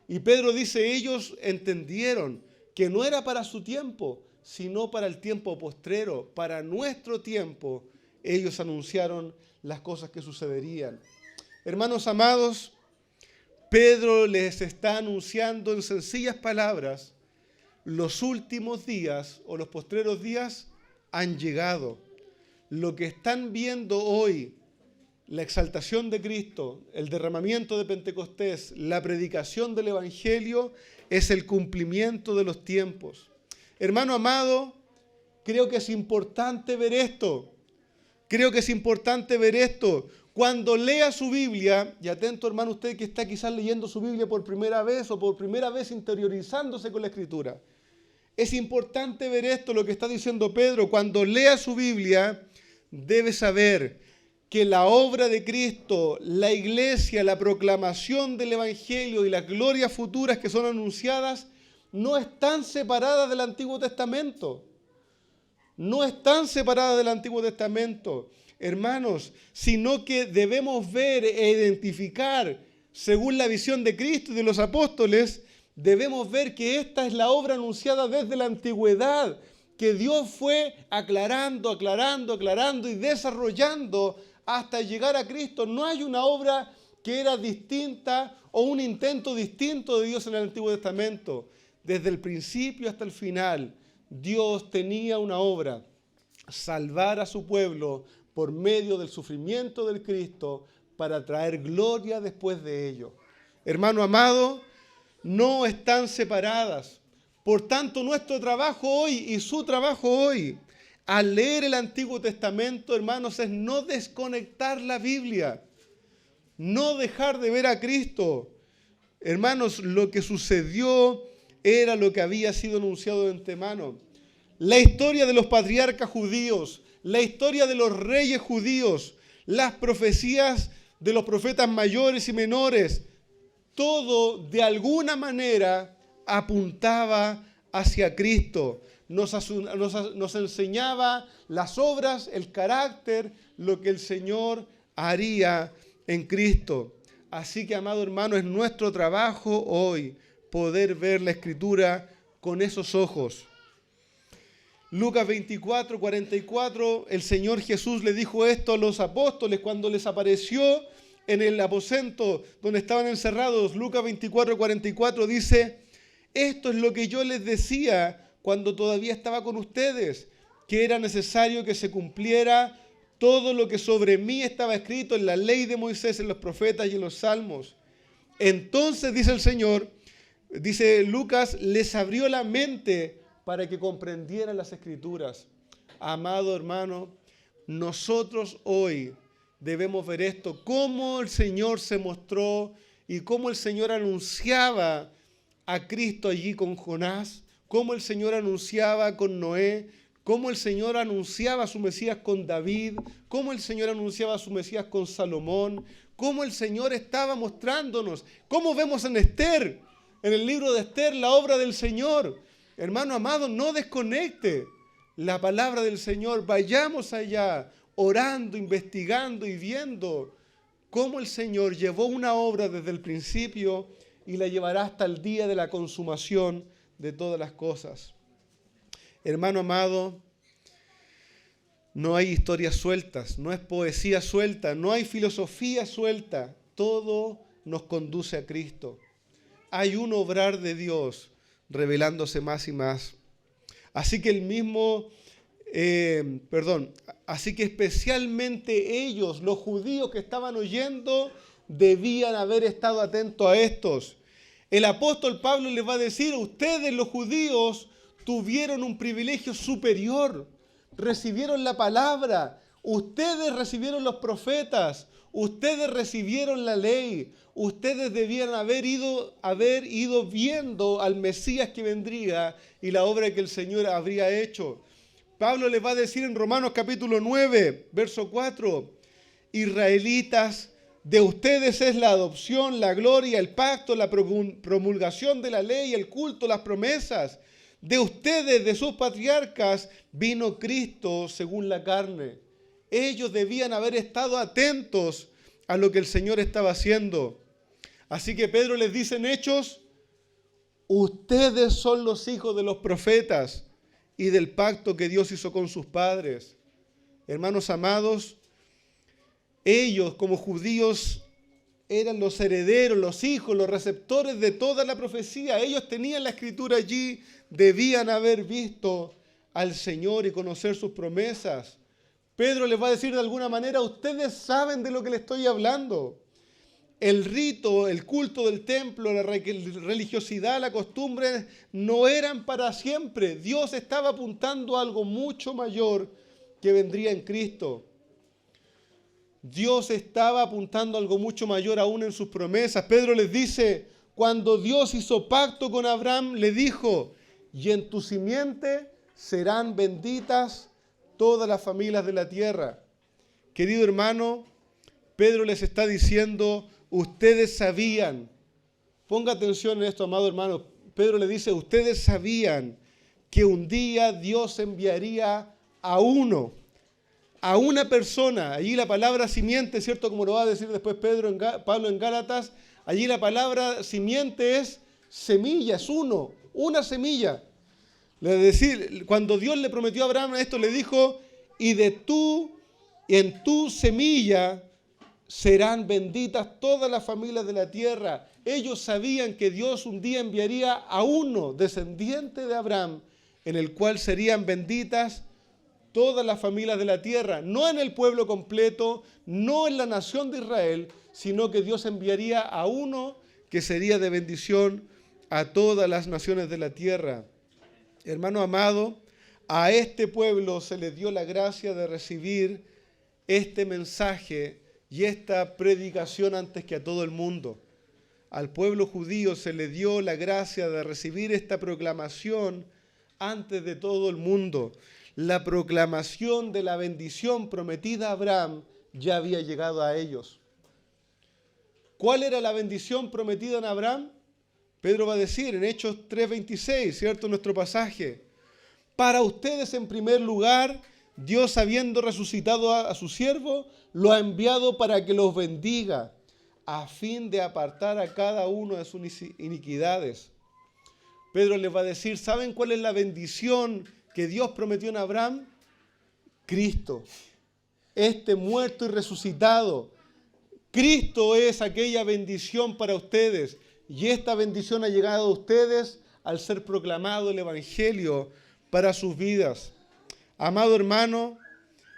Y Pedro dice, ellos entendieron que no era para su tiempo, sino para el tiempo postrero, para nuestro tiempo, ellos anunciaron las cosas que sucederían. Hermanos amados, Pedro les está anunciando en sencillas palabras, los últimos días o los postreros días han llegado. Lo que están viendo hoy, la exaltación de Cristo, el derramamiento de Pentecostés, la predicación del Evangelio, es el cumplimiento de los tiempos. Hermano amado, creo que es importante ver esto. Cuando lea su Biblia, y atento hermano usted que está quizás leyendo su Biblia por primera vez o por primera vez interiorizándose con la Escritura. Es importante ver esto, lo que está diciendo Pedro. Cuando lea su Biblia, debe saber que la obra de Cristo, la iglesia, la proclamación del Evangelio y las glorias futuras que son anunciadas, no están separadas del Antiguo Testamento. No están separadas del Antiguo Testamento, hermanos, sino que debemos ver e identificar, según la visión de Cristo y de los apóstoles, debemos ver que esta es la obra anunciada desde la antigüedad, que Dios fue aclarando y desarrollando hasta llegar a Cristo. No hay una obra que era distinta o un intento distinto de Dios en el Antiguo Testamento. Desde el principio hasta el final, Dios tenía una obra: salvar a su pueblo por medio del sufrimiento del Cristo para traer gloria después de ello. Hermano amado, no están separadas. Por tanto, nuestro trabajo hoy y su trabajo hoy, al leer el Antiguo Testamento, hermanos, es no desconectar la Biblia, no dejar de ver a Cristo. Hermanos, lo que sucedió era lo que había sido anunciado de antemano. La historia de los patriarcas judíos, la historia de los reyes judíos, las profecías de los profetas mayores y menores, todo de alguna manera apuntaba hacia Cristo. Nos enseñaba las obras, el carácter, lo que el Señor haría en Cristo. Así que, amado hermano, es nuestro trabajo hoy poder ver la Escritura con esos ojos. Lucas 24, 44, el Señor Jesús le dijo esto a los apóstoles cuando les apareció en el aposento donde estaban encerrados. Lucas 24, 44 dice: esto es lo que yo les decía cuando todavía estaba con ustedes, que era necesario que se cumpliera todo lo que sobre mí estaba escrito en la ley de Moisés, en los profetas y en los salmos. Entonces, dice el Señor, dice Lucas, les abrió la mente para que comprendieran las Escrituras. Amado hermano, nosotros hoy debemos ver esto, cómo el Señor se mostró y cómo el Señor anunciaba a Cristo allí con Jonás, cómo el Señor anunciaba con Noé, cómo el Señor anunciaba a su Mesías con David, cómo el Señor anunciaba a su Mesías con Salomón, cómo el Señor estaba mostrándonos, cómo vemos en Esther, en el libro de Esther, la obra del Señor. Hermano amado, no desconecte la palabra del Señor, vayamos allá, orando, investigando y viendo cómo el Señor llevó una obra desde el principio y la llevará hasta el día de la consumación de todas las cosas. Hermano amado, no hay historias sueltas, no es poesía suelta, no hay filosofía suelta. Todo nos conduce a Cristo. Hay un obrar de Dios revelándose más y más. Así que así que especialmente ellos, los judíos que estaban oyendo, debían haber estado atentos a estos. El apóstol Pablo les va a decir: ustedes los judíos tuvieron un privilegio superior, recibieron la palabra, ustedes recibieron los profetas, ustedes recibieron la ley, ustedes debían haber ido viendo al Mesías que vendría y la obra que el Señor habría hecho. Pablo les va a decir en Romanos capítulo 9, verso 4, israelitas, de ustedes es la adopción, la gloria, el pacto, la promulgación de la ley, el culto, las promesas. De ustedes, de sus patriarcas, vino Cristo según la carne. Ellos debían haber estado atentos a lo que el Señor estaba haciendo. Así que Pedro les dice en Hechos: ustedes son los hijos de los profetas y del pacto que Dios hizo con sus padres. Hermanos amados, ellos como judíos eran los herederos, los hijos, los receptores de toda la profecía. Ellos tenían la Escritura allí, debían haber visto al Señor y conocer sus promesas. Pedro les va a decir de alguna manera: ustedes saben de lo que les estoy hablando. El rito, el culto del templo, la religiosidad, la costumbre no eran para siempre. Dios estaba apuntando a algo mucho mayor que vendría en Cristo. Dios estaba apuntando a algo mucho mayor aún en sus promesas. Pedro les dice: cuando Dios hizo pacto con Abraham, le dijo: y en tu simiente serán benditas todas las familias de la tierra. Querido hermano, Pedro les está diciendo: ustedes sabían. Ponga atención en esto, amado hermano. Pedro le dice: ustedes sabían que un día Dios enviaría a una persona. Allí la palabra simiente, ¿cierto? Como lo va a decir después Pablo en Gálatas, allí la palabra simiente es semilla, es una semilla. Es decir, cuando Dios le prometió a Abraham esto, le dijo: y en tu semilla serán benditas todas las familias de la tierra. Ellos sabían que Dios un día enviaría a uno, descendiente de Abraham, en el cual serían benditas todas las familias de la tierra, no en el pueblo completo, no en la nación de Israel, sino que Dios enviaría a uno que sería de bendición a todas las naciones de la tierra. Hermano amado, a este pueblo se le dio la gracia de recibir este mensaje y esta predicación antes que a todo el mundo. Al pueblo judío se le dio la gracia de recibir esta proclamación antes de todo el mundo. La proclamación de la bendición prometida a Abraham ya había llegado a ellos. ¿Cuál era la bendición prometida a Abraham? Pedro va a decir en Hechos 3:26, ¿cierto? Nuestro pasaje. Para ustedes en primer lugar, Dios habiendo resucitado a su siervo, lo ha enviado para que los bendiga, a fin de apartar a cada uno de sus iniquidades. Pedro les va a decir, ¿saben cuál es la bendición que Dios prometió en Abraham? Cristo, este muerto y resucitado. Cristo es aquella bendición para ustedes, y esta bendición ha llegado a ustedes al ser proclamado el Evangelio para sus vidas. Amado hermano,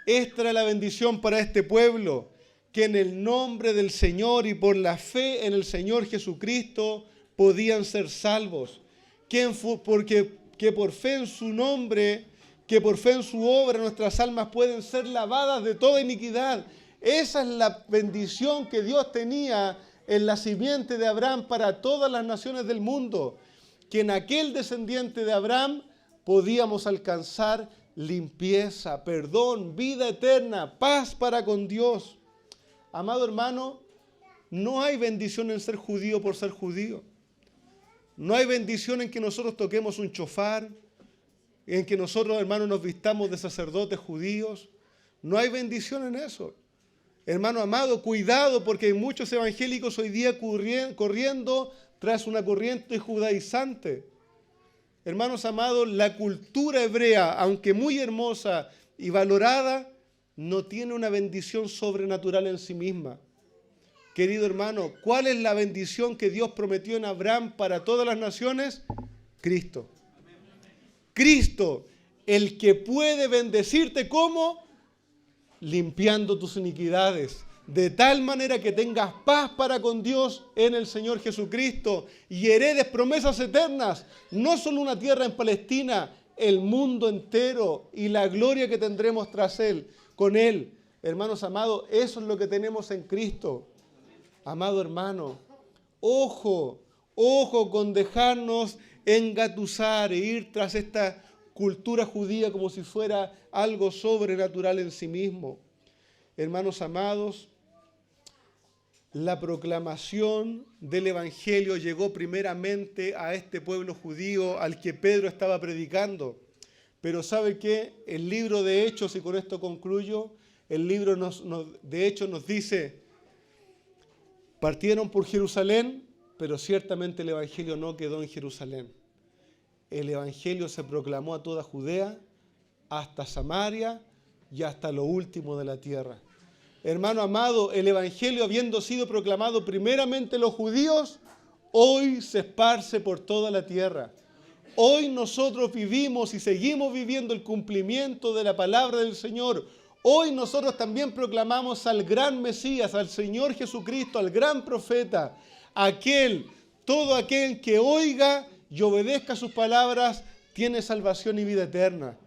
esta era la bendición para este pueblo, que en el nombre del Señor y por la fe en el Señor Jesucristo podían ser salvos. Que por fe en su nombre, que por fe en su obra, nuestras almas pueden ser lavadas de toda iniquidad. Esa es la bendición que Dios tenía en la simiente de Abraham para todas las naciones del mundo. Que en aquel descendiente de Abraham podíamos alcanzar limpieza, perdón, vida eterna, paz para con Dios. Amado hermano, no hay bendición en ser judío por ser judío. No hay bendición en que nosotros toquemos un shofar, en que nosotros, hermanos, nos vistamos de sacerdotes judíos. No hay bendición en eso. Hermano amado, cuidado, porque hay muchos evangélicos hoy día corriendo tras una corriente judaizante. Hermanos amados, la cultura hebrea, aunque muy hermosa y valorada, no tiene una bendición sobrenatural en sí misma. Querido hermano, ¿cuál es la bendición que Dios prometió en Abraham para todas las naciones? Cristo. Cristo, el que puede bendecirte, ¿cómo? Limpiando tus iniquidades, de tal manera que tengas paz para con Dios en el Señor Jesucristo y heredes promesas eternas, no solo una tierra en Palestina, el mundo entero y la gloria que tendremos tras Él, con Él. Hermanos amados, eso es lo que tenemos en Cristo. Amado hermano, ojo con dejarnos engatusar e ir tras esta cultura judía como si fuera algo sobrenatural en sí mismo. Hermanos amados, la proclamación del Evangelio llegó primeramente a este pueblo judío al que Pedro estaba predicando. Pero ¿sabe qué? El libro de Hechos, y con esto concluyo, el libro de Hechos nos dice, partieron por Jerusalén, pero ciertamente el Evangelio no quedó en Jerusalén. El Evangelio se proclamó a toda Judea, hasta Samaria y hasta lo último de la tierra. Hermano amado, el Evangelio habiendo sido proclamado primeramente a los judíos, hoy se esparce por toda la tierra. Hoy nosotros vivimos y seguimos viviendo el cumplimiento de la palabra del Señor. Hoy nosotros también proclamamos al gran Mesías, al Señor Jesucristo, al gran profeta, todo aquel que oiga y obedezca sus palabras, tiene salvación y vida eterna.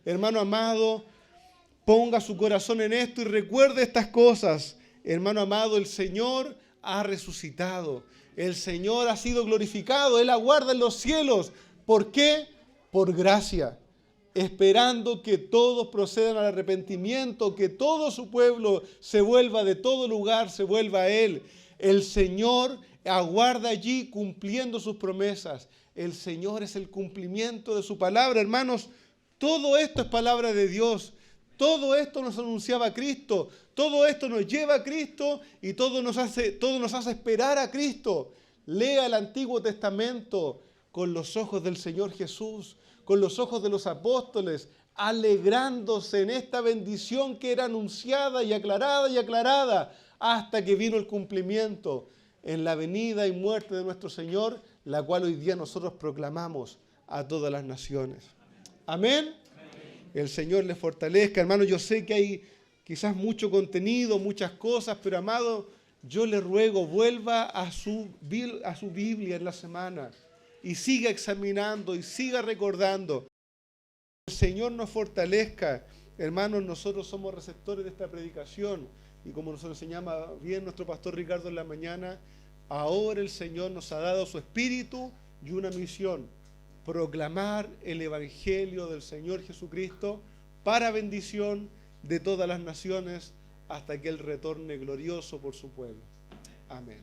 Hermano amado, ponga su corazón en esto y recuerde estas cosas. Hermano amado, el Señor ha resucitado. El Señor ha sido glorificado. Él aguarda en los cielos. ¿Por qué? Por gracia. Esperando que todos procedan al arrepentimiento, que todo su pueblo se vuelva de todo lugar, se vuelva a Él. El Señor aguarda allí cumpliendo sus promesas. El Señor es el cumplimiento de su palabra. Hermanos, todo esto es palabra de Dios. Todo esto nos anunciaba Cristo. Todo esto nos lleva a Cristo y todo nos hace esperar a Cristo. Lea el Antiguo Testamento con los ojos del Señor Jesús, con los ojos de los apóstoles, alegrándose en esta bendición que era anunciada y aclarada, hasta que vino el cumplimiento en la venida y muerte de nuestro Señor, la cual hoy día nosotros proclamamos a todas las naciones. Amén. El Señor les fortalezca. Hermano, yo sé que hay quizás mucho contenido, muchas cosas, pero amado, yo le ruego, vuelva a su Biblia en la semana y siga examinando y siga recordando. El Señor nos fortalezca. Hermanos, nosotros somos receptores de esta predicación y como nos enseñaba bien nuestro pastor Ricardo en la mañana, ahora el Señor nos ha dado su espíritu y una misión: proclamar el Evangelio del Señor Jesucristo para bendición de todas las naciones hasta que Él retorne glorioso por su pueblo. Amén.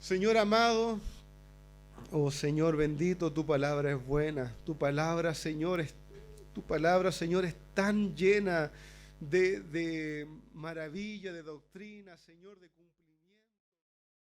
Señor amado, oh Señor bendito, tu palabra es buena. Tu palabra, Señor, es tan llena de maravilla, de doctrina, Señor, de cumplimiento.